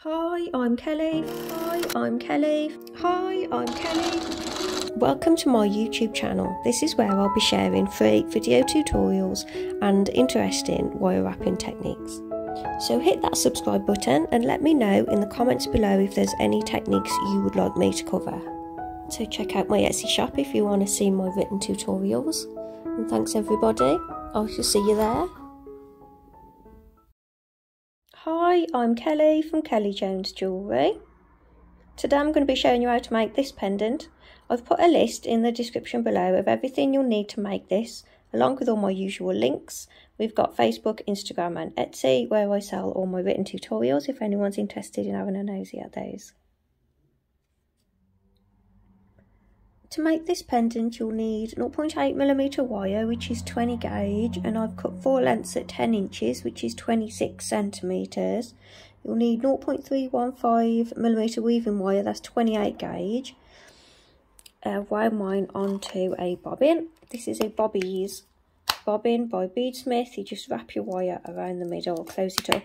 Hi, I'm Kelly. Hi, I'm Kelly. Hi, I'm Kelly. Welcome to my YouTube channel. This is where I'll be sharing free video tutorials and interesting wire wrapping techniques. So hit that subscribe button and let me know in the comments below if there's any techniques you would like me to cover. So check out my Etsy shop if you want to see my written tutorials. And thanks everybody. I shall see you there. Hi, I'm Kelly from Jones Jewellery. Today I'm going to be showing you how to make this pendant. I've put a list in the description below of everything you'll need to make this, along with all my usual links. We've got Facebook, Instagram and Etsy, where I sell all my written tutorials if anyone's interested in having a nosy at those. To make this pendant you'll need 0.8mm wire, which is 20 gauge, and I've cut 4 lengths at 10 inches, which is 26 centimetres. You'll need 0.315mm weaving wire, that's 28 gauge. Wound mine onto a bobbin. This is a Bobeeze bobbin by Beadsmith. You just wrap your wire around the middle, close it up,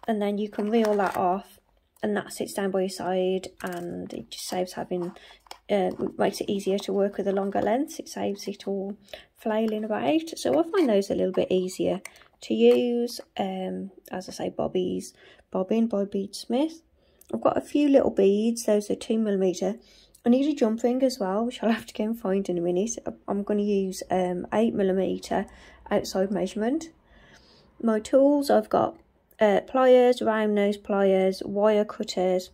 and then you can reel that off, and that sits down by your side, and it just saves having makes it easier to work with the longer lengths. It saves it all flailing about, so I find those a little bit easier to use. As I say, Bobeeze bobbin by Beadsmith. I've got a few little beads, those are 2mm. I need a jump ring as well, which I'll have to go and find in a minute. I'm going to use 8mm outside measurement. My tools, I've got pliers, round nose pliers, wire cutters.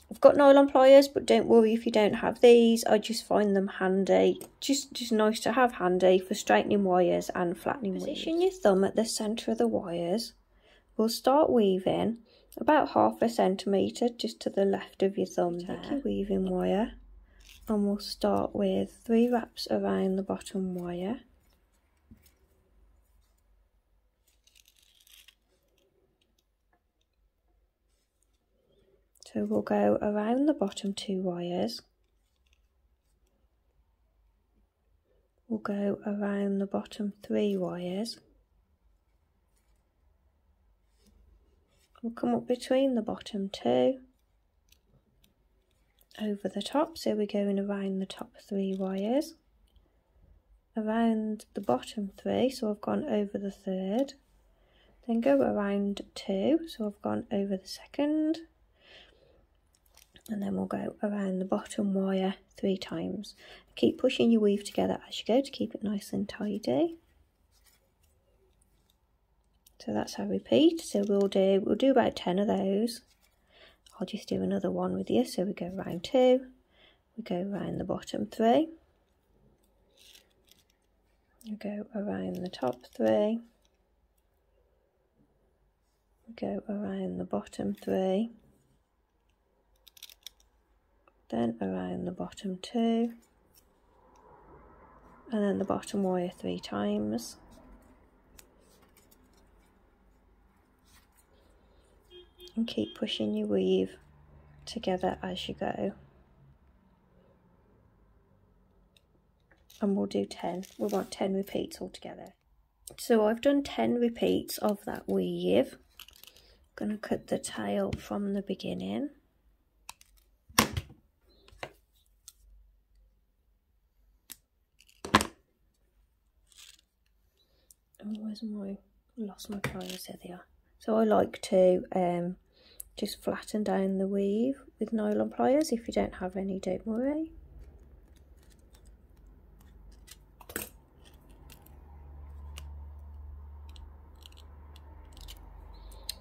I've got nylon pliers, but don't worry if you don't have these. I just find them handy, just nice to have handy for straightening wires and flattening wires. Position your thumb at the centre of the wires. We'll start weaving about 1/2 centimetre just to the left of your thumb there. Take your weaving wire and we'll start with 3 wraps around the bottom wire. So we'll go around the bottom 2 wires. We'll go around the bottom 3 wires. We'll come up between the bottom 2, over the top, so we're going around the top 3 wires, around the bottom 3, so I've gone over the 3rd, then go around 2, so I've gone over the 2nd, and then we'll go around the bottom wire 3 times. Keep pushing your weave together as you go to keep it nice and tidy. So that's how I repeat. So we'll do about 10 of those. I'll just do another one with you. So we go round 2, we go around the bottom 3, we go around the top 3, we go around the bottom 3, then around the bottom 2, and then the bottom wire 3 times. And keep pushing your weave together as you go. And we'll do 10. We want 10 repeats altogether. So I've done 10 repeats of that weave. I'm going to cut the tail from the beginning. Where's lost my pliers? There they are. So I like to just flatten down the weave with nylon pliers. If you don't have any, don't worry.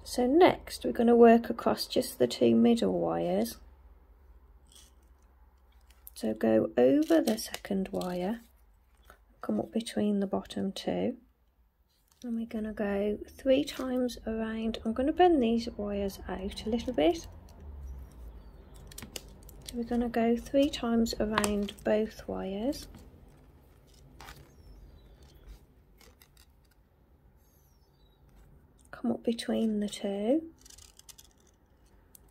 So next we're going to work across just the 2 middle wires. So go over the 2nd wire, come up between the bottom 2. And we're going to go 3 times around. I'm going to bend these wires out a little bit. So we're going to go 3 times around both wires. Come up between the 2.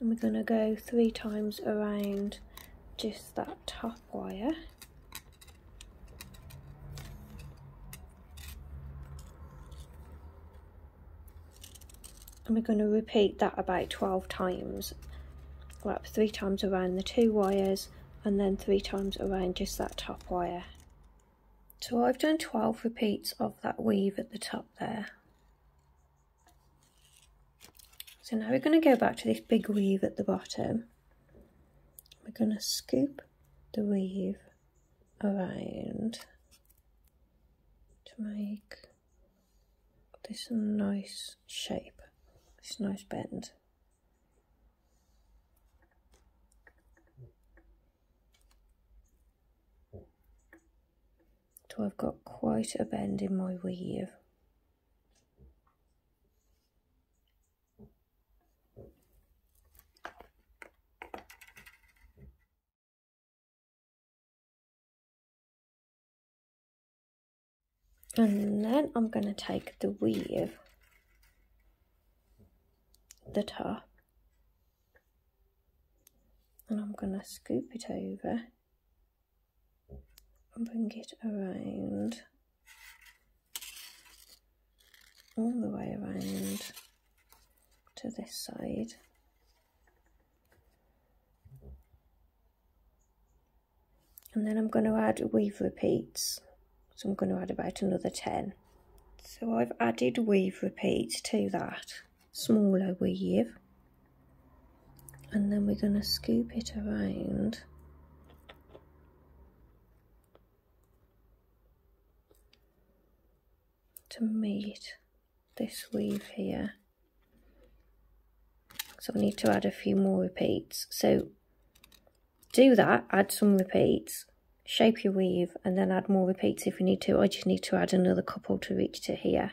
And we're going to go 3 times around just that top wire. And we're going to repeat that about 12 times wrap 3 times around the 2 wires and then 3 times around just that top wire. So I've done 12 repeats of that weave at the top there. So now we're going to go back to this big weave at the bottom. We're going to scoop the weave around to make this nice shape, this nice bend. So I've got quite a bend in my weave. And then I'm going to take the weave, the top, and I'm going to scoop it over and bring it around, all the way around to this side. And then I'm going to add weave repeats. So I'm going to add about another 10. So I've added weave repeats to that smaller weave. And then we're going to scoop it around to meet this weave here. So I need to add a few more repeats. So do that, add some repeats. Shape your weave and then add more repeats if you need to. I just need to add another couple to reach to here.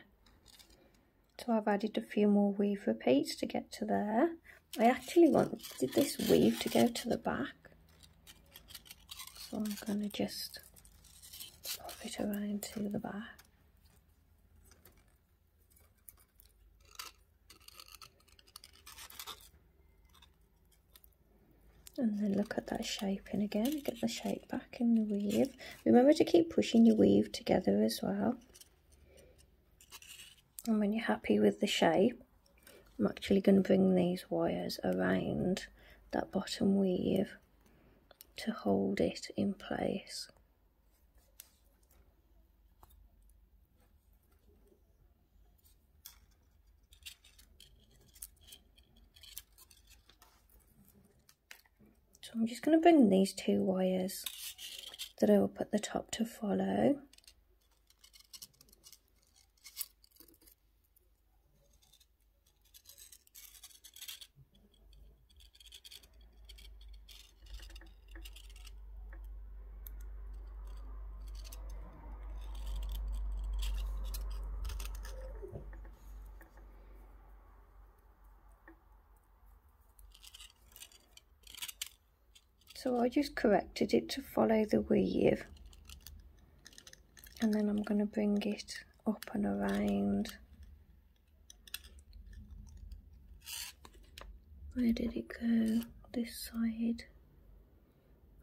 So I've added a few more weave repeats to get to there. I actually wanted this weave to go to the back, so I'm going to just pop it around to the back. And then look at that shaping again, get the shape back in the weave. Remember to keep pushing your weave together as well. And when you're happy with the shape, I'm actually going to bring these wires around that bottom weave to hold it in place. So I'm just going to bring these 2 wires that are up at the top to follow. So I just corrected it to follow the weave, and then I'm going to bring it up and around. Where did it go? This side.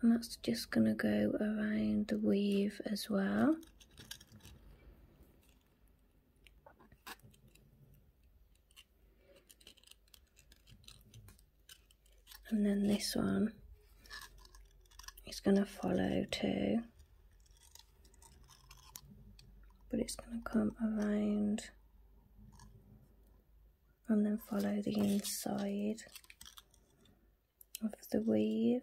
And that's just going to go around the weave as well. And then this one is going to follow too, but it's going to come around and then follow the inside of the weave.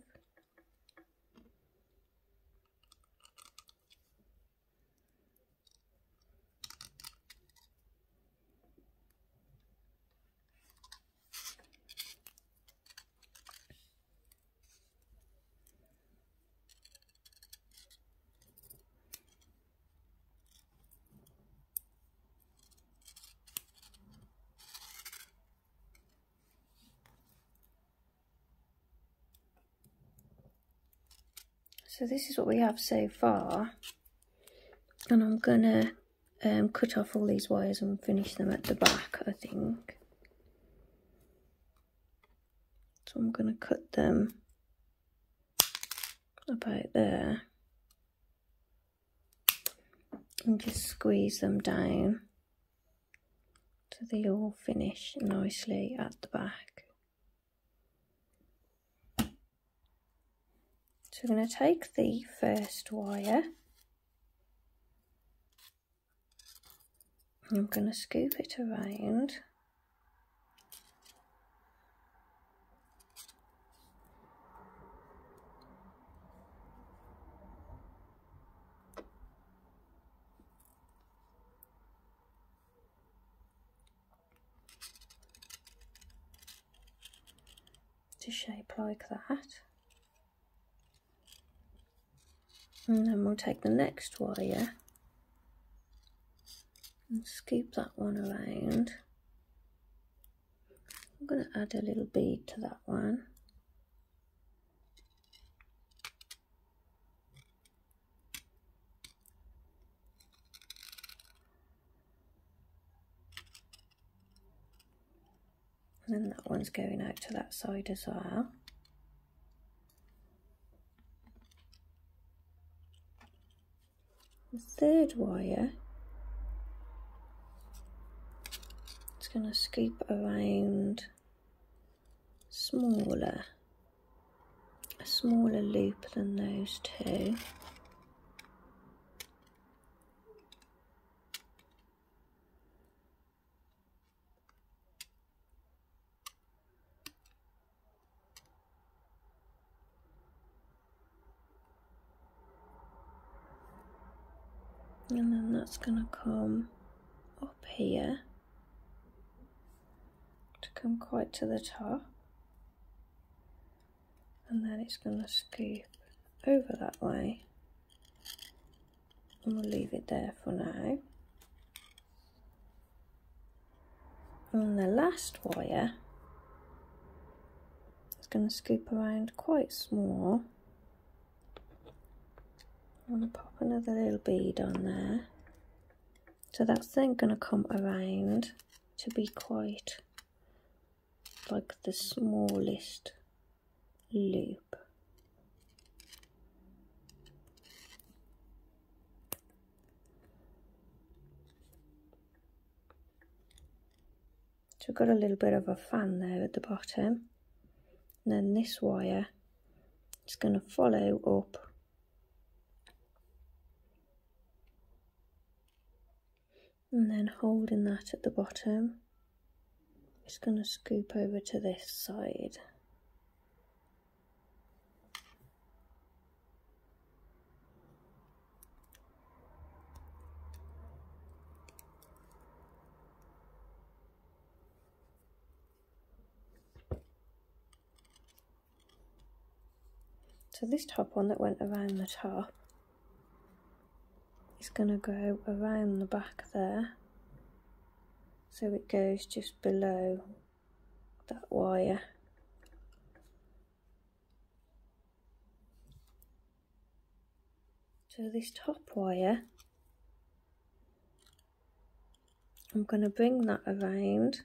So this is what we have so far, and I'm gonna cut off all these wires and finish them at the back, I think. So I'm gonna cut them about there and just squeeze them down so they all finish nicely at the back. So we're going to take the first wire, and I'm going to scoop it around. To shape like that. And then we'll take the next wire and scoop that one around. I'm going to add a little bead to that one. And then that one's going out to that side as well. The third wire, it's going to scoop around a smaller loop than those two. And then that's going to come up here to come quite to the top, and then it's going to scoop over that way, and we'll leave it there for now. And the last wire is going to scoop around quite small. I'm going to pop another little bead on there. So that's then going to come around to be quite like the smallest loop. So we've got a little bit of a fan there at the bottom. And then this wire is going to follow up and then holding that at the bottom, it's going to scoop over to this side. So this top one that went around the top is going to go around the back there, so it goes just below that wire. So this top wire, I'm going to bring that around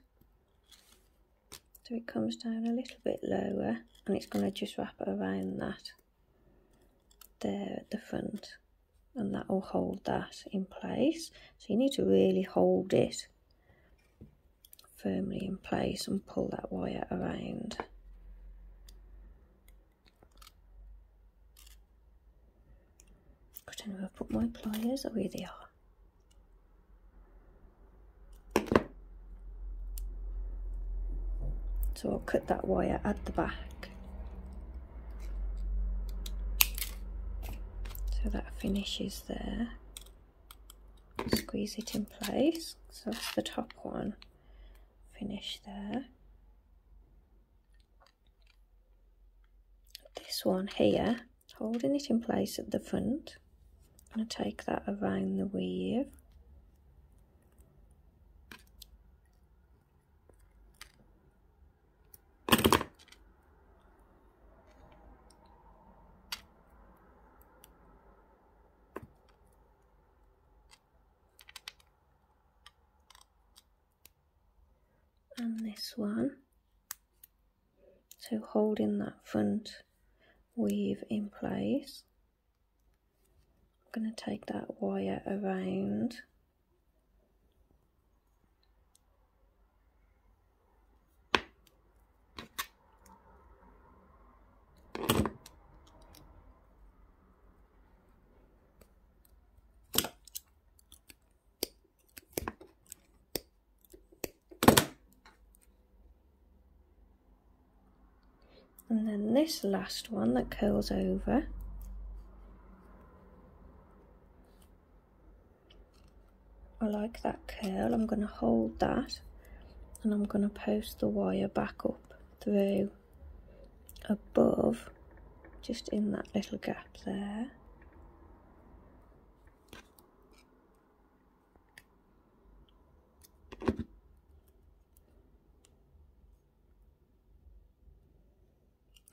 so it comes down a little bit lower, and it's going to just wrap it around that there at the front, and that will hold that in place. So you need to really hold it firmly in place and pull that wire around. I don't know where I've put my pliers. Oh, here they are. So I'll cut that wire at the back. So that finishes there. Squeeze it in place. So that's the top one. Finish there. This one here, holding it in place at the front. I'm going to take that around the weave. And this one, so holding that front weave in place, I'm going to take that wire around And then this last one that curls over, I like that curl. I'm going to hold that and I'm going to post the wire back up through above, just in that little gap there.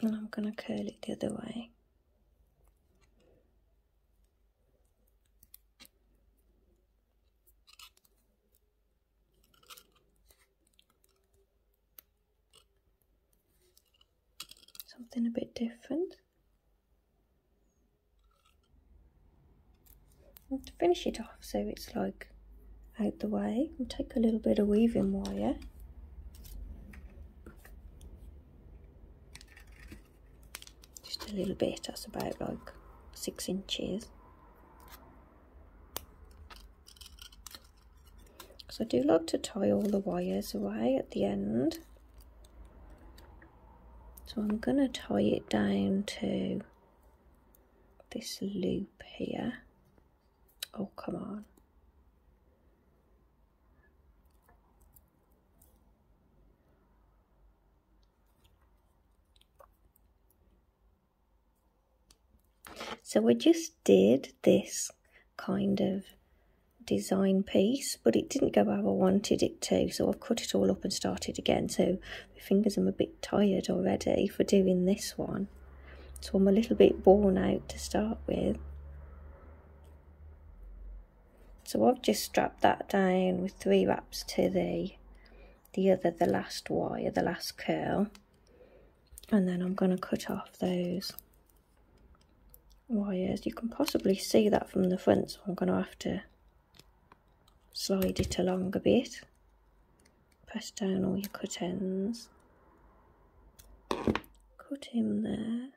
And I'm going to curl it the other way. Something a bit different. And to finish it off so it's like out the way, I'll take a little bit of weaving wire. Just a little bit, that's about like 6 inches. So I do like to tie all the wires away at the end. So I'm going to tie it down to this loop here. Oh, come on. So we just did this kind of design piece, but it didn't go how I wanted it to, so I've cut it all up and started again. So my fingers are a bit tired already for doing this one, so I'm a little bit worn out to start with. So I've just strapped that down with 3 wraps to the last wire, the last curl, and then I'm going to cut off those wires. You can possibly see that from the front, so I'm going to have to slide it along a bit. Press down all your cut ends. Cut him there.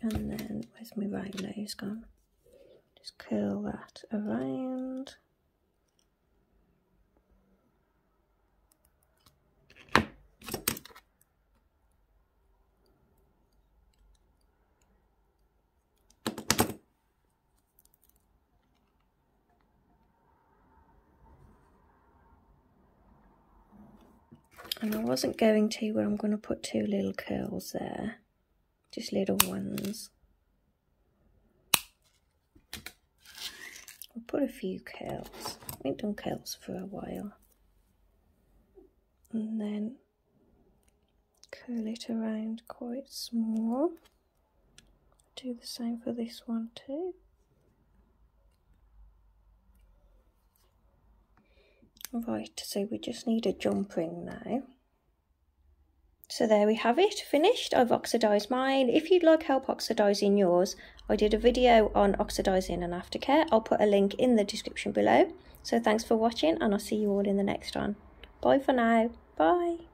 And then, where's my round nose gone? Just curl that around. And I wasn't going to, but I'm going to put 2 little curls there, just little ones. I'll put a few curls. I haven't done curls for a while. And then curl it around quite small. Do the same for this one too. Right, so we just need a jump ring now. So there we have it, finished. I've oxidised mine. If you'd like help oxidising yours, I did a video on oxidising and aftercare. I'll put a link in the description below. So thanks for watching, and I'll see you all in the next one. Bye for now. Bye.